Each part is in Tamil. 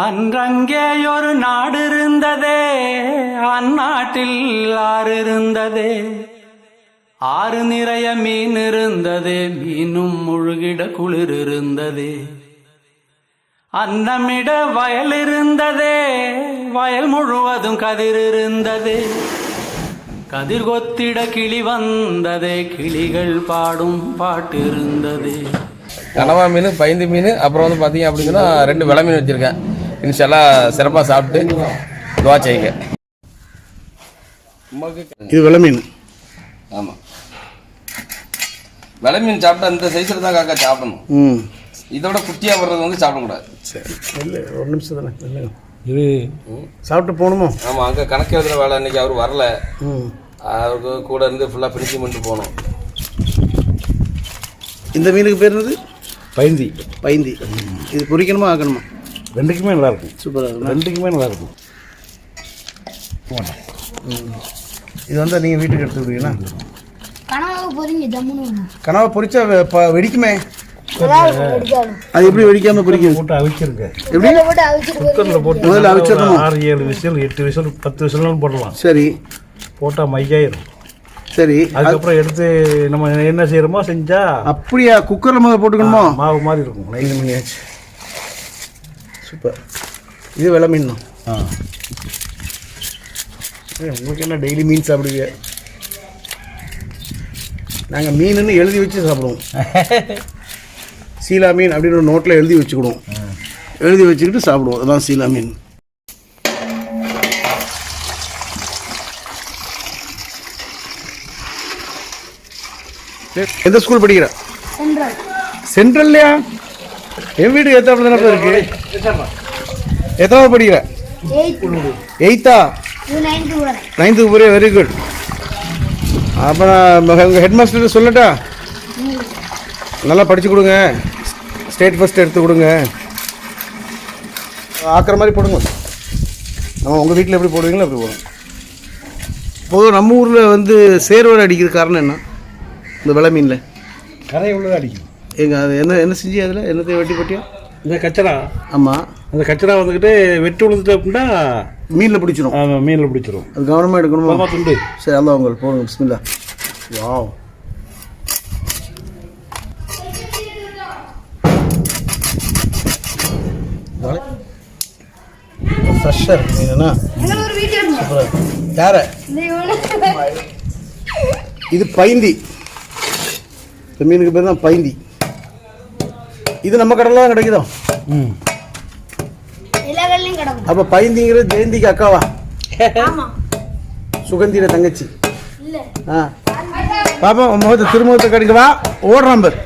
அன்றங்கே ஒரு நாடு இருந்ததே, அந்நாட்டில் ஆறு இருந்ததே. ஆறு நிறைய மீன் இருந்ததே, மீனும் முழுகிட குளிர் இருந்ததே. அன்னமிட வயல் இருந்ததே, வயல் முழுவதும் கதிர் இருந்ததே. கதிர் கொத்திட கிளி வந்ததே, கிளிகள் பாடும் பாட்டு இருந்ததே. கனவா மீன், பைந்து மீன், அப்புறம் வந்து பார்த்தீங்க அப்படின்னா 2 வெலை மீன் வச்சுருக்கேன். இன்ஷால்லாம் சிறப்பாக சாப்பிட்டு துவா செய்யுங்க. இது வெலை மீன். ஆமாம், வெலை மீன் சாப்பிட்டா இந்த சைஸில் தான் காக்கா சாப்பிடணும். இதோட குட்டியாக வர்றது வந்து சாப்பிடக்கூடாது. சரி, இல்லை ஒரு நிமிஷம் தானே இல்லை, இது சாப்பிட்டு போகணுமோ? ஆமாம், அங்கே கணக்கு எழுதுகிற வேலை அன்றைக்கி அவர் வரல, அவருக்கு கூட இருந்து ஃபுல்லாக ஃபினிஷிங் பண்ணிட்டு போகணும். இந்த மீனுக்கு பேர் என்னது? பைந்தி. பைந்தி. இது பொரிக்கணுமா ஆக்கணுமா? ரெண்டுக்குமே நல்லாயிருக்கும். சூப்பராக இருக்கும். ரெண்டுக்குமே நல்லாயிருக்கும். இது வந்து நீங்கள் வீட்டுக்கு எடுத்து விடுவீங்களா? கனவா பொரிங்க ஜம்முன்னு. கனவா பொரிச்சா வெடிக்குமே, அது எப்படி வெடிக்காம பொரிக்கும்? போட்டு அவிச்சிருங்க. எப்படி? குக்கரில் போட்டு முதல்ல அவிச்சிடணும். 6, 7 விசில், 8 விசில், 10 விசிலும் போடலாம். சரி, போட்டால் மையாயிரும். சரி, அதுக்கப்புறம் எடுத்து நம்ம என்ன செய்யறோமோ செஞ்சா அப்படியா? குக்கரில் முதல்ல போட்டுக்கணுமோ? மாவு மாதிரி இருக்கும். இது பண்ணியாச்சு. சூப்பர். இது வெலை மீன் தான். உங்களுக்கு என்ன டெய்லி மீன் சாப்பிடுவீங்க? நாங்கள் மீனுன்னு எழுதி வச்சு சாப்பிடுவோம். சீலா மீன் அப்படின்னு ஒரு நோட்டில் எழுதி வச்சுக்கிடுவோம். எழுதி வச்சுக்கிட்டு சாப்பிடுவோம். அதுதான் சீலா மீன். எந்த ஸ்கூல் படிக்கிற? சென்ட்ரல்லையா? என் வீடு எத்தாப்புல தானே இருக்கு. எத்தனாவது படிக்கிற? 8ஆ? 9th போறியா? Very good. அப்போ நான் உங்கள் ஹெட் மாஸ்டர் சொல்லட்டா, நல்லா படித்து கொடுங்க, ஸ்டேட் ஃபஸ்ட் எடுத்து கொடுங்க. ஆக்கிற மாதிரி போடுங்க. நம்ம உங்கள் வீட்டில் எப்படி போடுவீங்களோ அப்படி போடுங்க. பொதுவாக நம்ம ஊரில் வந்து சேர்வரை அடிக்கிறது காரணம் என்ன? இந்த வெலை மீனில் கரை உள்ளதாக அடிக்கும். எங்கள் அது என்ன செஞ்சு அதில் என்னத்தை வெட்டி பட்டியா? இந்த கச்சரா. ஆமாம், அந்த கச்சரா வந்துக்கிட்டு வெட்டி விழுந்துட்டு அப்படின்னா மீனில் பிடிச்சிரும். மீனில் பிடிச்சிரும். அது கவனமாக எடுக்கணுமா? துண்டு. சரி, அதான் உங்களுக்கு போடுங்க. பிஸ்மில்லா. வாவ், ஃப்ரெஷ்ஷாக இருக்கு மீனா. யார? இது பைந்தி. இந்த மீனுக்கு பேர் தான் பைந்தி. இது நம்ம கடலில் தான் கிடைக்குதோ? அப்போ பைந்திங்கிறது ஜெயந்திக்கு அக்காவா? சுகந்தியோட தங்கச்சி. பாப்பா முகத்தை திருமுகத்தை கடிக்கவா ஓடுறான் பேர்.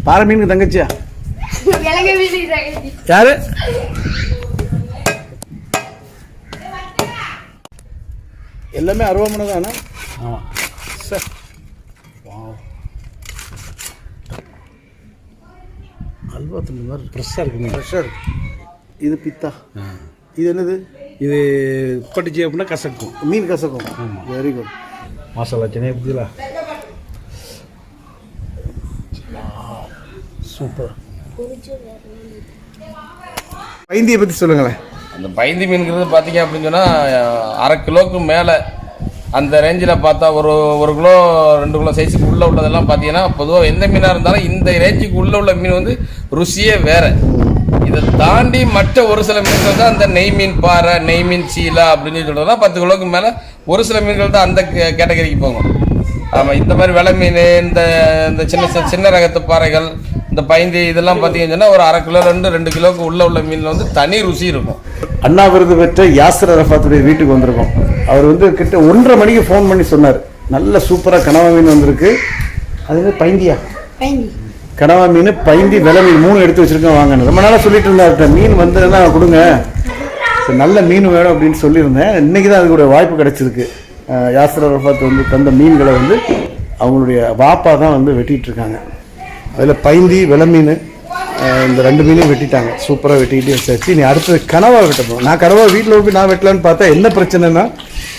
பாறை மீனுக்கு தங்கச்சியா? யாரு? எல்லாமே அருவாமனை தானே? ஆமாம் சார். அல்வா துண்டு மாதிரி ஃப்ரெஷ்ஷாக இருக்குங்க. ஃப்ரெஷ்ஷாக இருக்கு. இது பித்தா. இது என்னது? இது பட்டிச்சு அப்படின்னா கசக்கும். மீன் கசக்கும். ஆமாம், வெரி குட். மசாலா சென்னை புரியலா? சூப்பர். பைந்தியை பற்றி சொல்லுங்களேன். அந்த பைந்தி மீன்கிறது பார்த்தீங்க அப்படின்னு சொன்னால் 1/2 கிலோவுக்கு மேலே அந்த ரேஞ்சில் பார்த்தா ஒரு கிலோ 2 கிலோ சைஸுக்கு உள்ளே உள்ளதெல்லாம் பார்த்தீங்கன்னா பொதுவாக எந்த மீனாக இருந்தாலும் இந்த ரேஞ்சுக்கு உள்ளே உள்ள மீன் வந்து ருசியே வேறு. இதை தாண்டி மற்ற ஒரு சில மீன்கள் தான் அந்த நெய் மீன் பாறை, நெய் மீன் சீலா அப்படின்னு சொல்கிறதுனா 10 கிலோவுக்கு மேலே ஒரு சில மீன்கள் தான் அந்த கேட்டகரிக்கு போகும். ஆமாம், இந்த மாதிரி வெலை மீன், இந்த சின்ன ரகத்து பாறைகள், இந்த பைந்தி இதெல்லாம் பார்த்தீங்கன்னு சொன்னால் ஒரு 1/2 கிலோ 2 கிலோவுக்கு உள்ள மீனில் வந்து தனி ருசி இருக்கும். அண்ணா விருது பெற்ற யாசர் அரஃபாத்துடைய வீட்டுக்கு வந்திருக்கோம். அவர் வந்து கிட்ட 1:30 மணிக்கு ஃபோன் பண்ணி சொன்னார், நல்ல சூப்பராக கனவா மீன் வந்திருக்கு. அது வந்து பைந்தியா? கனவா மீன், பைந்தி, வெலை மீன் 3 எடுத்து வச்சுருக்கேன் வாங்கன்னு ரொம்ப நாளாக சொல்லிட்டு இருந்தார்கிட்ட. மீன் வந்ததுன்னா கொடுங்க, நல்ல மீன் வேணும் அப்படின்னு சொல்லியிருந்தேன். இன்றைக்கி தான் அதுக்கு வாய்ப்பு கிடச்சிருக்கு. யாசர் அரஃபாத் வந்து தந்த மீன்களை வந்து அவங்களுடைய வாப்பா தான் வந்து வெட்டிகிட்டு இருக்காங்க. அதில் பைந்தி, வெலை மீன், இந்த 2 மீனையும் வெட்டிட்டாங்க. சூப்பராக வெட்டிக்கிட்டு வச்சாச்சு. நீ அடுத்தது கனவா வெட்ட போகிறோம். நான் கனவா வீட்டில் போய் நான் வெட்டலான்னு பார்த்தா என்ன பிரச்சனைனா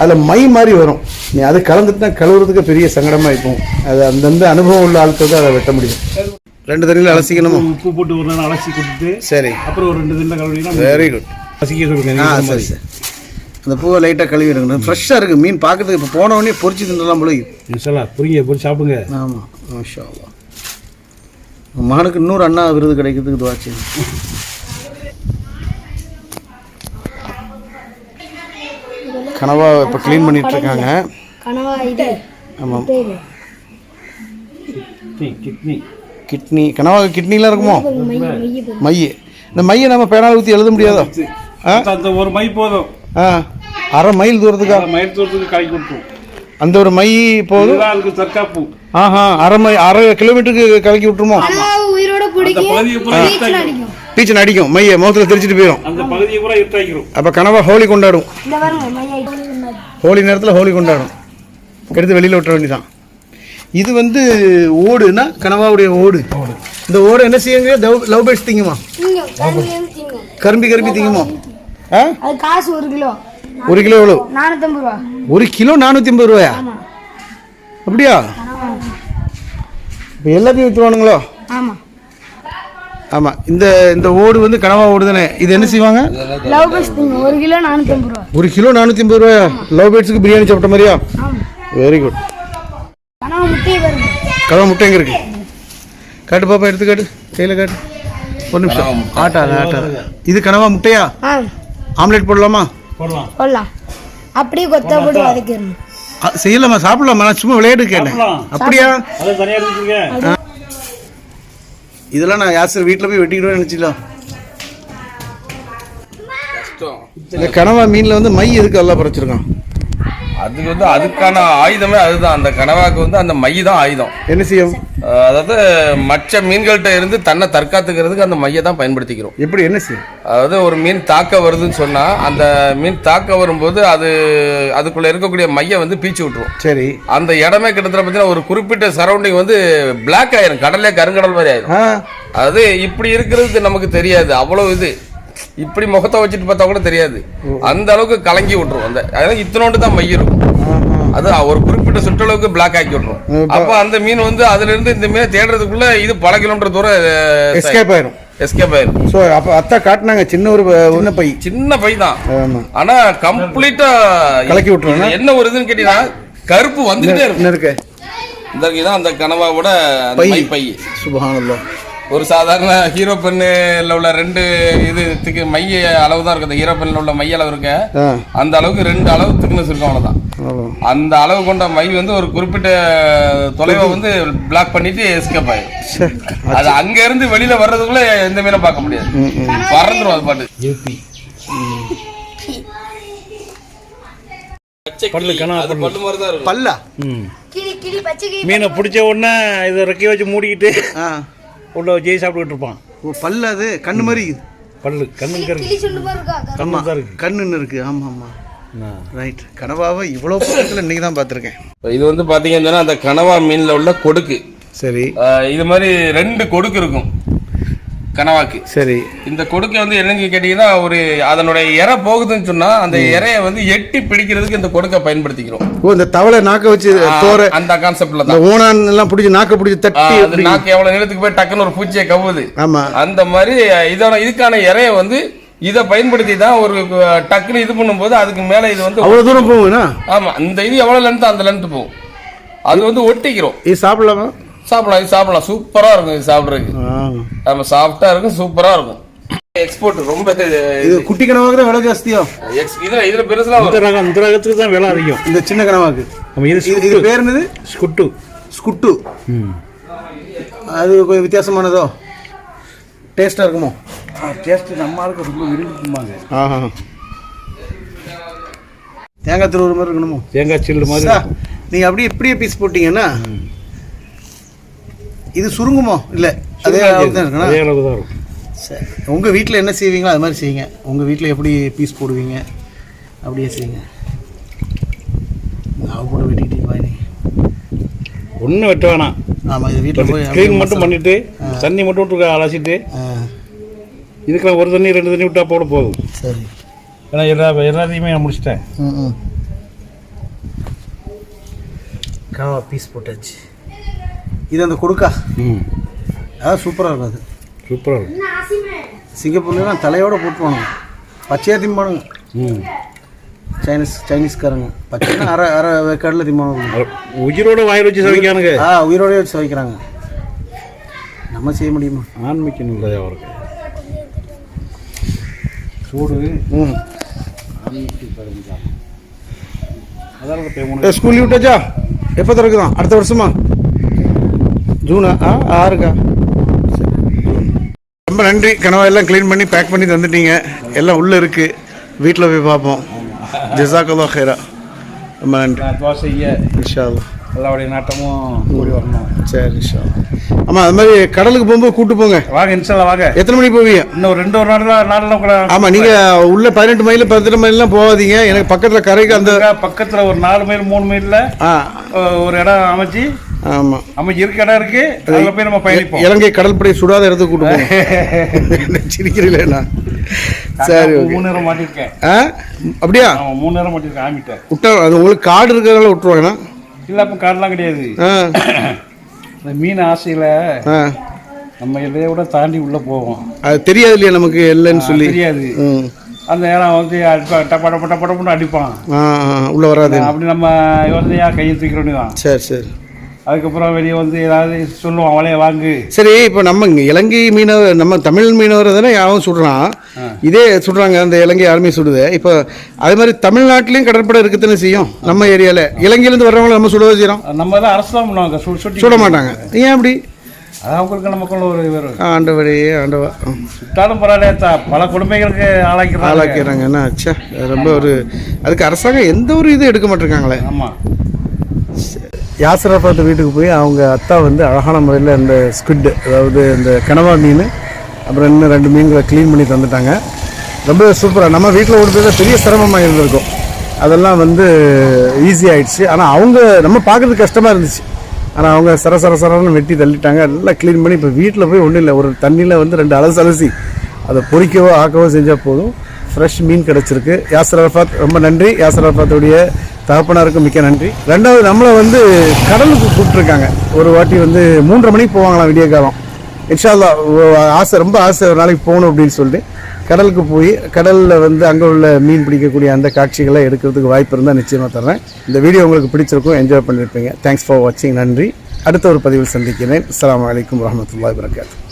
அதில் மை மாதிரி வரும். நீ அது கலந்துட்டுனா கழுவுறதுக்கு பெரிய சங்கடமாக இருக்கும். அது அந்தந்த அனுபவம் உள்ள ஆட்கள் தான் அதை வெட்ட முடியும். 2 தண்ணியில் அலசிக்கணுமா? உப்பு போட்டு ஒரு நாள் அலசி கொடுத்துட்டு சரி, அப்புறம் ஒரு 2 தினம் கழுவினா வெரி குட். அலசிக்க சொல்லுங்க. சரி சார். அந்த பூவை லைட்டாக கழுவிடுங்க. ஃப்ரெஷ்ஷாக இருக்குது மீன் பார்க்கறதுக்கு. இப்போ போன உடனே பொரிச்சு தின்றலாம் போல. இன்ஷால்லா புரியுங்க, போய் சாப்பிடுங்க. ஆமாம், மாஷா அல்லாஹ். மகனுக்கு இன்னொரு அண்ணா விருது கிடைக்கிறதுக்கு துவாச்சு. கனவா இப்போ க்ளீன் பண்ணிட்டு இருக்காங்க. கனவா இது ஆமாம், கிட்னி கிட்னி. கனவா கிட்னிலாம் இருக்குமோ? மைய மை. இந்த மையை நம்ம பேனால் ஊற்றி எழுத முடியாதோ? அந்த ஒரு மை போதும். அரை மைல் தூரத்துக்கா? மயில் தூரத்துக்கு கலக்கி கொடுத்துரும். அந்த ஒரு மை போதும். அதுக்கு தற்காப்பு. அரை கிலோமீட்டருக்கு கலக்கி விட்டுருமோ? உயிரோட டீச்சர் அடிக்கும், மையை முகத்தில் தெரிச்சிட்டு போயிடும். அந்த பகுதியை கூட இருட்டாக்கிடும். அப்போ கனவா ஹோலி கொண்டாடும். இந்த பாருங்க மைய ஹோலி நேரத்தில் ஹோலி கொண்டாடும். எடுத்து வெளியில் விட்டுற வேண்டியதான். இது வந்து ஓடுனா கனவாவுடைய ஓடு. இந்த ஓடு என்ன செய்யுங்க? லவ் பேர்ட்ஸ் திங்குமா? கரும்பி திங்குமா? அது காசு 1 கிலோ. 1 கிலோ எவ்வளோ? 450 ரூபா. 1 கிலோ 450 ரூபாயா? அப்படியா? இப்போ எல்லாத்தையும் விற்றுவானுங்களோ? ஆமா ஆமாம். இந்த ஓடு வந்து கனவா ஓடு தானே. இது என்ன செய்வாங்க? லவ் பேர்ட்ஸ் திங்க 1 கிலோ 450 ரூபா. 1 கிலோ 450 ரூபாயா? லவ் பேர்ட்ஸுக்கு பிரியாணி சாப்பிட்ட மாதிரியா? ஆமா. Very good. கனவா முட்டையை பாருங்க. கனவா முட்டை எங்கே இருக்கு? காட்டு பாப்பா, எடுத்து காட்டு, கையில் காட்டு. ஒரு நிமிஷம். ஆட்டாத. இது கனவா முட்டையா? ஆம்லேட் போடலாமா? போடலாம். அப்படியே கொத்தா போட்டு வதக்கிடணும். செய்யலாமா? சாப்பிடலாமா? நான் சும்மா விளையாட்டு கேட்டேன். அப்படியா? அதை தனியாக எடுத்துக்கங்க. இதெல்லாம் நான் யாசர் வீட்டில் போய் வெட்டிக்கிடுவேன் நினச்சிக்கலாம். இந்த கனவா மீனில் வந்து மை எதுக்கு எல்லாம் பறிச்சிருக்கான்? அதுக்கு வந்து அதுக்கான ஆயுதமே அதுதான். அந்த கனவாக்கு வந்து அந்த மை தான் ஆயுதம். என்ன செய்யும்? அதாவது மற்ற மீன்கள்கிட்ட இருந்து தன்னை தற்காத்துக்கிறதுக்கு அந்த மையை தான் பயன்படுத்திக்கிறோம். எப்படி என்ன செய்யும்? அதாவது ஒரு மீன் தாக்க வருதுன்னு சொன்னா அந்த மீன் தாக்க வரும்போது அதுக்குள்ள இருக்கக்கூடிய மையை வந்து பீச்சு விட்டுரும். சரி. அந்த இடமே கிட்டத்தட்ட பார்த்தீங்கன்னா ஒரு குறிப்பிட்ட சரௌண்டிங் வந்து பிளாக் ஆயிரும். கடலே கருங்கடல் மாதிரி ஆயிரும். அது இப்படி இருக்கிறதுக்கு நமக்கு தெரியாது. அவ்வளவு இது இப்படி முகத்தை வச்சுட்டு பார்த்தா கூட தெரியாது. அந்த அளவுக்கு கலங்கி விட்டுரும். அதாவது இத்தனோண்டு தான் மை இருக்கும். அது ஒரு குறிப்பிட்ட சுற்றளவுக்கு பிளாக் ஆக்கி விட்டுரும். அப்ப அந்த மீன் வந்து அதுல இருந்து இந்த மீனை தேடுறதுக்குள்ள இது பல கிலோமீட்டர் தூரம் எஸ்கேப் ஆயிரும். சோ அப்ப அத்தா காட்டினாங்க சின்ன பை தான். ஆனா கம்ப்ளீட்டா கலக்கி விட்டுரும். என்ன ஒரு இதுன்னு கேட்டீங்கன்னா கருப்பு வந்துட்டே இருக்கு. இதான் அந்த கனவாவோட பை. சுப்ஹானல்லாஹ். ஒரு சாதாரண ஹீரோ பென்னில் உள்ள 2 இதுக்கு மைய அளவு தான் இருக்குது. ஹீரோ பென்னில் உள்ள மைய அளவு இருக்கு. அந்த அளவுக்கு 2 அளவு திக்னஸ் இருக்கும். அவ்வளவுதான். அந்த அளவு கொண்ட மை வந்து ஒரு குறிப்பிட்ட தொலைவை வந்து பிளாக் பண்ணிட்டு எஸ்கேப் ஆயிடும். அது அங்க இருந்து வெளியில வர்றதுக்குள்ள எந்த மீனை பார்க்க முடியாது. பறந்துடும் அது பாட்டு. பல்லா மீனை பிடிச்ச உடனே இதை ரெக்கைய வச்சு மூடிக்கிட்டு உள்ள வச்சு சாப்பிட்டுக்கிட்டு இருப்பான். பல்லு அது கண்ணு மாதிரி பல்லு கண்ணு இருக்கு. கண்ணுன்னு இருக்கு. ஆமா ஆமா, ரைட். கனவாவை இவ்வளோ பக்கத்தில் இன்னைக்கு தான் பார்த்துருக்கேன். இது வந்து பார்த்தீங்கன்னா அந்த கனவா மீனில் உள்ள கொடுக்கு. சரி. இது மாதிரி 2 கொடுக்கு இருக்கும் கனவாக்கு. சரி. இந்த கொடுக்கை வந்து என்னன்னு கேட்டீங்கன்னா ஒரு அதனுடைய இறை போகுதுன்னு சொன்னா அந்த இறைய வந்து எட்டி பிடிக்கிறதுக்கு இந்த கொடுக்கை பயன்படுத்திக்கிறோம். இந்த தவளை நாக்க வச்சு தோற அந்த கான்செப்ட்ல தான் ஓனான் எல்லாம் பிடிச்சி நாக்க பிடிச்சி தட்டி நாக்கு எவ்வளவு நேரத்துக்கு போய் டக்குன்னு ஒரு பூச்சியை கவுது. ஆமா, அந்த மாதிரி இதுக்கான இறைய வந்து இதை பயன்படுத்தி தான் ஒரு டக்குன்னு இது பண்ணும்போது அதுக்கு மேல இது வந்து அவ்வளவு தூரம் போகும்னா. ஆமா, இந்த இது எவ்வளவு லென்த் அந்த லென்த் போகும். அது வந்து ஒட்டிக்கிறோம். இது சாப்பிடலாமா? சாப்பிடலாம். சூப்பரா இருக்கும் இது சாப்பிடுறதுக்கு. ஆமா, சாஃப்டா இருக்கும், சூப்பரா இருக்கும். எக்ஸ்போர்ட் ரொம்ப இது குட்டி கனவாக்கு தான் விலை ஜாஸ்தியா? இதுல பெருசா இந்த ரகத்துக்கு தான் விலை அதிகம். இந்த சின்ன கனவாக்கு இது பேர் என்னது? ஸ்குட்டு. அது கொஞ்சம் வித்தியாசமானதோ? டேஸ்டா இருக்குமோ? டேஸ்ட் நம்ம ஆளுக்கு ரொம்ப விரும்பி திம்பாங்க. தேங்காய் திருவுற மாதிரி இருக்கணுமோ? தேங்காய் சில்லு மாதிரி. நீங்க அப்படியே இப்படியே பீஸ் போட்டீங்கன்னா இது சுருங்குமோ? இல்லை, அதே அளவுக்கு தான் இருக்கணும். அதே அளவுக்கு தான் இருக்கும். சரி, உங்கள் வீட்டில் என்ன செய்வீங்களோ அது மாதிரி செய்யுங்க. உங்கள் வீட்டில் எப்படி பீஸ் போடுவீங்க அப்படியே செய்யுங்க. நான் கூட வெட்டிக்கிட்டீங்களா? ஒன்றும் வெட்ட வேணாம். ஆமாம், இது வீட்டில் போய் க்ளீன் மட்டும் பண்ணிவிட்டு தண்ணி மட்டும் விட்டு அலசிட்டு இதுக்கெல்லாம் ஒரு தண்ணி 2 தண்ணி விட்டா போட போதும். சரி. ஏன்னா எல்லாத்தையுமே நான் முடிச்சிட்டேன். கனவா பீஸ் போட்டாச்சு. இது அந்த கொடுக்கா அதான் சூப்பராக இருக்கும். அது சூப்பராக இருக்கும். சிங்கப்பூர்லாம் தலையோடு போட்டுருவாங்க, பச்சையாக திம்பானுங்க. சைனீஸ்காரங்க பச்சைன்னா அரை வேக்காடில் திம்பானுங்க. உயிரோட வாயில் வச்சு சமைக்கானுங்க. உயிரோடய வச்சு சமைக்கிறாங்க. நம்ம செய்ய முடியுமா? ஆன்மிக்கணும் இல்லை அவருக்கு சூடு. அதான் ஸ்கூல் லீவ் விட்டாச்சா? எப்போ திறக்குதான்? அடுத்த வருஷமா? ஜூனா? 6க்கா? ரொம்ப நன்றி. கனவா எல்லாம் க்ளீன் பண்ணி பேக் பண்ணி தந்துட்டீங்க. எல்லாம் உள்ளே இருக்குது, வீட்டில் போய் பார்ப்போம். ஜஸாக்கல்லா ஹைரா. ரொம்ப நன்றி. தோசை இன்ஷா அல்லாஹ் எல்லாருடைய நாட்டமும் கூடி வரணும். சரி இன்ஷா அல்லாஹ். ஆமாம், அது மாதிரி கடலுக்கு போகும்போது கூப்பிட்டு போங்க. வாங்க இன்ஷால்லா வாங்க. எத்தனை மணிக்கு போவீங்க? இன்னும் 2 நாளில் கூட. ஆமாம், நீங்கள் உள்ள 18 மைல் 18 மைல்லாம் போகாதீங்க. எனக்கு பக்கத்தில் கரைக்கு அந்த பக்கத்தில் ஒரு 4 மைல் 3 மைலில் ஒரு இடம் அமைச்சு. ஆமாம், இருக்க இடம் இருக்கு. அதில் போய் நம்ம பயணிப்போம். இலங்கை கடற்படை சுடாத இடத்துக்கு கூட்டு போங்க. சிரிக்கிறீங்களா? சரி, 3 நேரம் மாட்டிருக்கேன். அப்படியா? 3 நேரம் மாட்டிருக்கேன். ஆமிட்டேன் விட்டா அது உங்களுக்கு காடு இருக்கிறதால விட்டுருவாங்கண்ணா? இல்லை, அப்போ காடெலாம் கிடையாது. இந்த மீன் ஆசையில் நம்ம எல்லையை விட தாண்டி உள்ளே போவோம். அது தெரியாது இல்லையா நமக்கு இல்லைன்னு சொல்லி? தெரியாது. அந்த இடம் வந்து டப்படப்பட்டு அடிப்பான், உள்ள வராது. அப்படி நம்ம யோசனையா கையை தூக்கிறோன்னு தான். சரி சரி. அதுக்கப்புறம் வெளியே வந்து ஏதாவது சொல்லுவோம், அவளையே வாங்கு. சரி, இப்போ நம்ம இங்கே இலங்கை மீனவர், நம்ம தமிழ் மீனவர் தானே யாரும் சுடுறான், இதே சுடுறாங்க, அந்த இலங்கை ஆர்மி சுடுது. இப்போ அது மாதிரி தமிழ்நாட்டிலையும் கடற்படை இருக்குதுன்னு செய்யும். நம்ம ஏரியாவில் இலங்கையிலேருந்து வர்றவங்களை நம்ம சுடவே செய்கிறோம். நம்ம தான் அரசு தான் பண்ணுவாங்க, சுட மாட்டாங்க. ஏன் அப்படி? அது அவங்களுக்கு நமக்குள்ள ஒரு வேறு. ஆண்டவரே ஆண்டவா. சுட்டாலும் பரவாயில்ல, பல கொடுமைகளுக்கு ஆளாக்கிறாங்க. என்ன ஆச்சா, ரொம்ப ஒரு அதுக்கு அரசாங்கம் எந்த ஒரு இது எடுக்க மாட்டிருக்காங்களே. ஆமாம். யாசர் அரஃபாத் வீட்டுக்கு போய் அவங்க அத்தா வந்து அழகான முறையில் இந்த ஸ்குட், அதாவது இந்த கனவா மீன், அப்புறம் இன்னும் 2 மீன்களை க்ளீன் பண்ணி தந்துட்டாங்க. ரொம்ப சூப்பராக. நம்ம வீட்டில் கொடுத்தது பெரிய சிரமமாக இருந்திருக்கும், அதெல்லாம் வந்து ஈஸி ஆகிடுச்சு. ஆனால் அவங்க நம்ம பார்க்குறதுக்கு கஷ்டமாக இருந்துச்சு. ஆனால் அவங்க சரன்னு வெட்டி தள்ளிட்டாங்க, எல்லாம் க்ளீன் பண்ணி. இப்போ வீட்டில் போய் ஒன்றும் இல்லை, ஒரு தண்ணியில் வந்து 2 அலசி அதை பொரிக்கவோ ஆக்கவோ செஞ்சால் போதும். ஃப்ரெஷ் மீன் கிடச்சிருக்கு. யாசர் அரஃபாத் ரொம்ப நன்றி. யாசர் அரஃபாத்துடைய தகப்பனாருக்கு மிக்க நன்றி. 2வது நம்மளை வந்து கடலுக்கு கூப்பிட்ருக்காங்க. ஒரு வாட்டி வந்து 3:30 மணிக்கு போவாங்களாம் விடிய காலம். இன்ஷா அல்லாஹ் ரொம்ப ஆசை ஒரு நாளைக்கு போகணும் அப்படின்னு சொல்லிட்டு கடலுக்கு போய் கடலில் வந்து அங்கே உள்ள மீன் பிடிக்கக்கூடிய அந்த காட்சிகளை எடுக்கிறதுக்கு வாய்ப்பு இருந்தால் நிச்சயமாக தர்றேன். இந்த வீடியோ உங்களுக்கு பிடிச்சிருக்கும், என்ஜாய் பண்ணியிருப்பீங்க. தேங்க்ஸ் ஃபார் வாட்சிங். நன்றி. அடுத்த ஒரு பதிவில் சந்திக்கிறேன். அஸ்ஸலாமு அலைக்கும் வரஹ்மத்துல்லாஹி வபரகாத்துஹு.